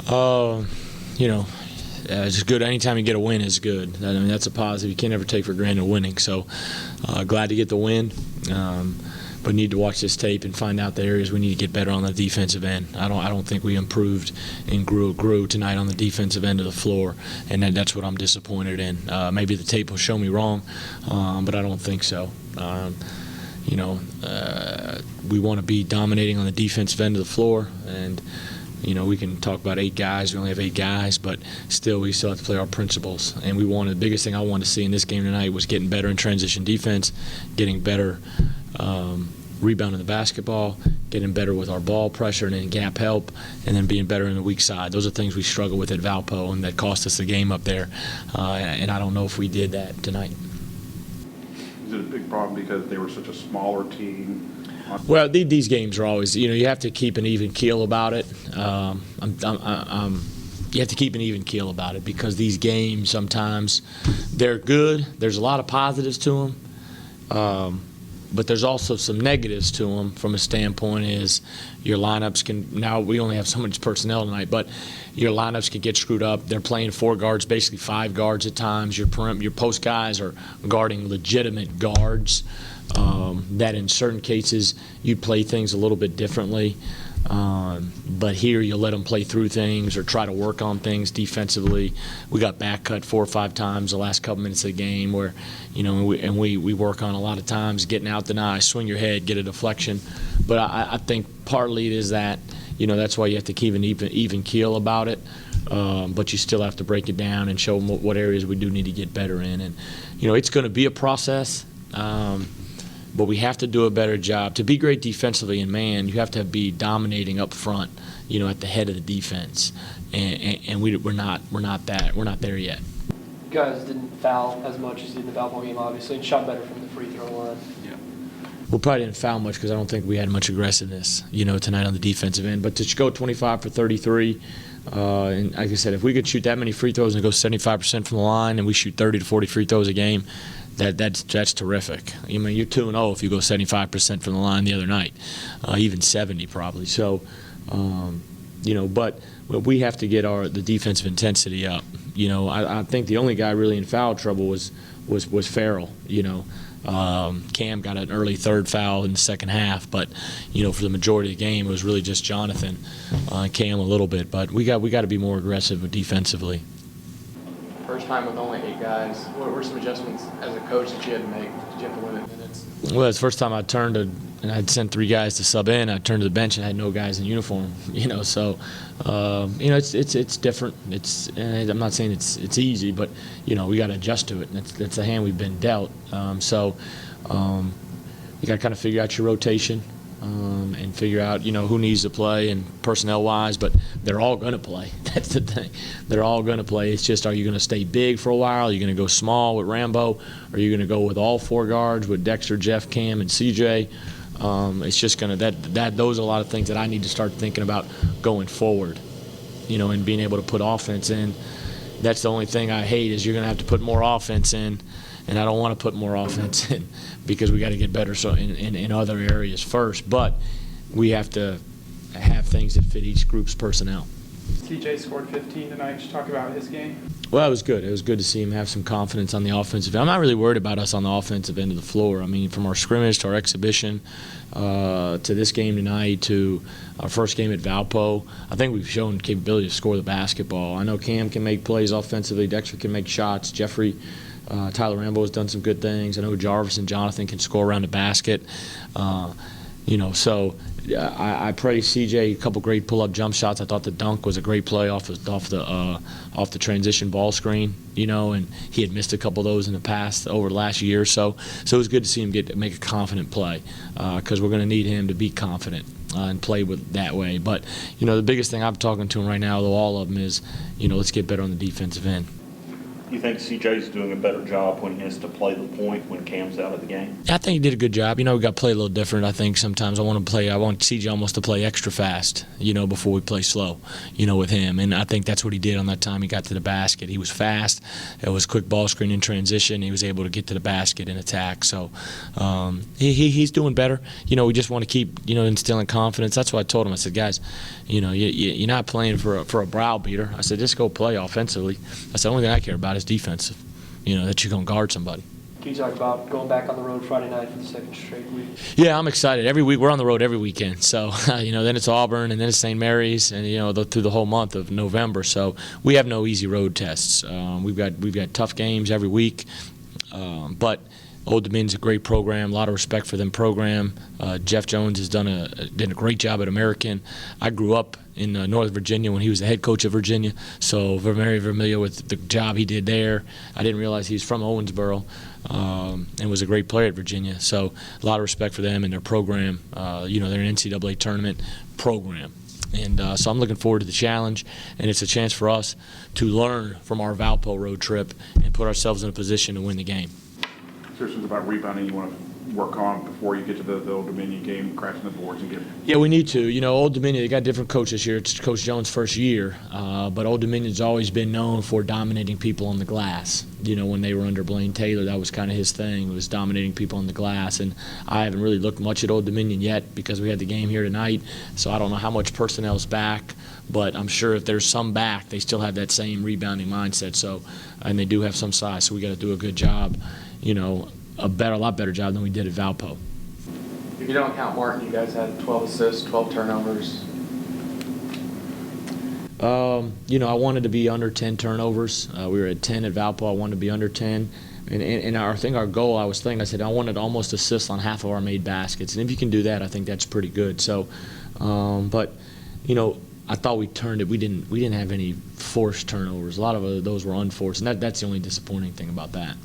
You know, it's good. Anytime you get a win is good. I mean, that's a positive. You can't ever take for granted winning. So glad to get the win, but need to watch this tape and find out the areas we need to get better on the defensive end. I don't think we improved and grew tonight on the defensive end of the floor, and that's what I'm disappointed in. Maybe the tape will show me wrong, but I don't think so. We want to be dominating on the defensive end of the floor, and we can talk about 8 guys. We only have 8 guys, but still we still have to play our principles. And the biggest thing I wanted to see in this game tonight was getting better in transition defense, getting better rebounding the basketball, getting better with our ball pressure and then gap help, and then being better in the weak side. Those are things we struggle with at Valpo, and that cost us the game up there. And I don't know if we did that tonight. Is it a big problem because they were such a smaller team? Well, these games are always, you have to keep an even keel about it. You have to keep an even keel about it because these games sometimes they're good. There's a lot of positives to them, but there's also some negatives to them from a standpoint is your lineups can, now we only have so much personnel tonight, but your lineups can get screwed up. They're playing 4 guards, basically 5 guards at times. Your post guys are guarding legitimate guards. That in certain cases you'd play things a little bit differently, but here you let them play through things or try to work on things defensively. We got back cut 4 or 5 times the last couple minutes of the game where, we work on a lot of times getting out the eye, swing your head, get a deflection. But I think partly it is that, that's why you have to keep an even keel about it. But you still have to break it down and show them what areas we do need to get better in. And, it's going to be a process. But we have to do a better job. To be great defensively in man, you have to be dominating up front, at the head of the defense. And we're not there yet. You guys didn't foul as much as you did in the Valpo game, obviously, and shot better from the free throw line. Yeah. We probably didn't foul much because I don't think we had much aggressiveness, tonight on the defensive end. But to go 25 for 33, and like I said, if we could shoot that many free throws and go 75% from the line, and we shoot 30 to 40 free throws a game, that's terrific. I mean, you're 2-0 if you go 75% from the line the other night, even 70 probably. So, but we have to get the defensive intensity up. I think the only guy really in foul trouble was Farrell. Cam got an early 3rd foul in the second half, but for the majority of the game it was really just Jonathan, Cam a little bit. But we got to be more aggressive defensively. First time with only 8 guys. What were some adjustments as a coach that you had to make? Did you have to limit minutes? Well, it's the first time I turned and I'd sent 3 guys to sub in. I turned to the bench and had no guys in uniform. So it's different. I'm not saying it's easy, but we got to adjust to it. And that's the hand we've been dealt. You got to kind of figure out your rotation. And figure out, who needs to play and personnel-wise, but they're all going to play. That's the thing. They're all going to play. It's just, are you going to stay big for a while? Are you going to go small with Rambo? Are you going to go with all 4 guards with Dexter, Jeff, Cam, and CJ? It's just going to those are a lot of things that I need to start thinking about going forward, and being able to put offense in. That's the only thing I hate is you're going to have to put more offense in. And I don't want to put more offense in because we got to get better in other areas first. But we have to have things that fit each group's personnel. TJ scored 15 tonight. Just talk about his game. Well, it was good. It was good to see him have some confidence on the offensive end. I'm not really worried about us on the offensive end of the floor. I mean, from our scrimmage to our exhibition to this game tonight to our first game at Valpo, I think we've shown capability to score the basketball. I know Cam can make plays offensively. Dexter can make shots. Tyler Rambo has done some good things. I know Jarvis and Jonathan can score around the basket. So I praise CJ, a couple great pull-up jump shots. I thought the dunk was a great play off the transition ball screen, and he had missed a couple of those in the past over the last year or so. So it was good to see him make a confident play because we're going to need him to be confident and play with that way. But, the biggest thing I'm talking to him right now, though all of them, is, let's get better on the defensive end. You think CJ's doing a better job when he has to play the point when Cam's out of the game? I think he did a good job. We got to play a little different. I think sometimes I want CJ almost to play extra fast, before we play slow, with him. And I think that's what he did on that time he got to the basket. He was fast. It was quick ball screen in transition. He was able to get to the basket and attack. So he's doing better. We just want to keep, instilling confidence. That's what I told him. I said, guys, you're not playing for a browbeater. I said, just go play offensively. I said, the only thing I care about is defensive, that you're going to guard somebody. Can you talk about going back on the road Friday night for the second straight week? Yeah, I'm excited. Every week, we're on the road every weekend. So, then it's Auburn, and then it's St. Mary's, and, through the whole month of November. So we have no easy road tests. We've got tough games every week, but Old Dominion's a great program. A lot of respect for them program. Jeff Jones has did a great job at American. I grew up in North Virginia when he was the head coach of Virginia, so we're very familiar with the job he did there. I didn't realize he's from Owensboro and was a great player at Virginia. So a lot of respect for them and their program. They're an NCAA tournament program. And so I'm looking forward to the challenge, and it's a chance for us to learn from our Valpo road trip and put ourselves in a position to win the game. Is there something about rebounding you want to work on before you get to the Old Dominion game, crashing the boards and get? Yeah, we need to. Old Dominion, they got different coaches this year. It's Coach Jones' first year, but Old Dominion's always been known for dominating people on the glass. When they were under Blaine Taylor, that was kind of his thing, was dominating people on the glass. And I haven't really looked much at Old Dominion yet because we had the game here tonight, so I don't know how much personnel's back, but I'm sure if there's some back, they still have that same rebounding mindset. So, and they do have some size, so we got to do a good job, a lot better job than we did at Valpo. If you don't count Martin, you guys had 12 assists, 12 turnovers. I wanted to be under 10 turnovers. We were at 10 at Valpo. I wanted to be under 10. And our goal, I said I wanted to almost assist on half of our made baskets. And if you can do that, I think that's pretty good. So, but, I thought we turned it. We didn't have any forced turnovers. A lot of those were unforced, and that's the only disappointing thing about that.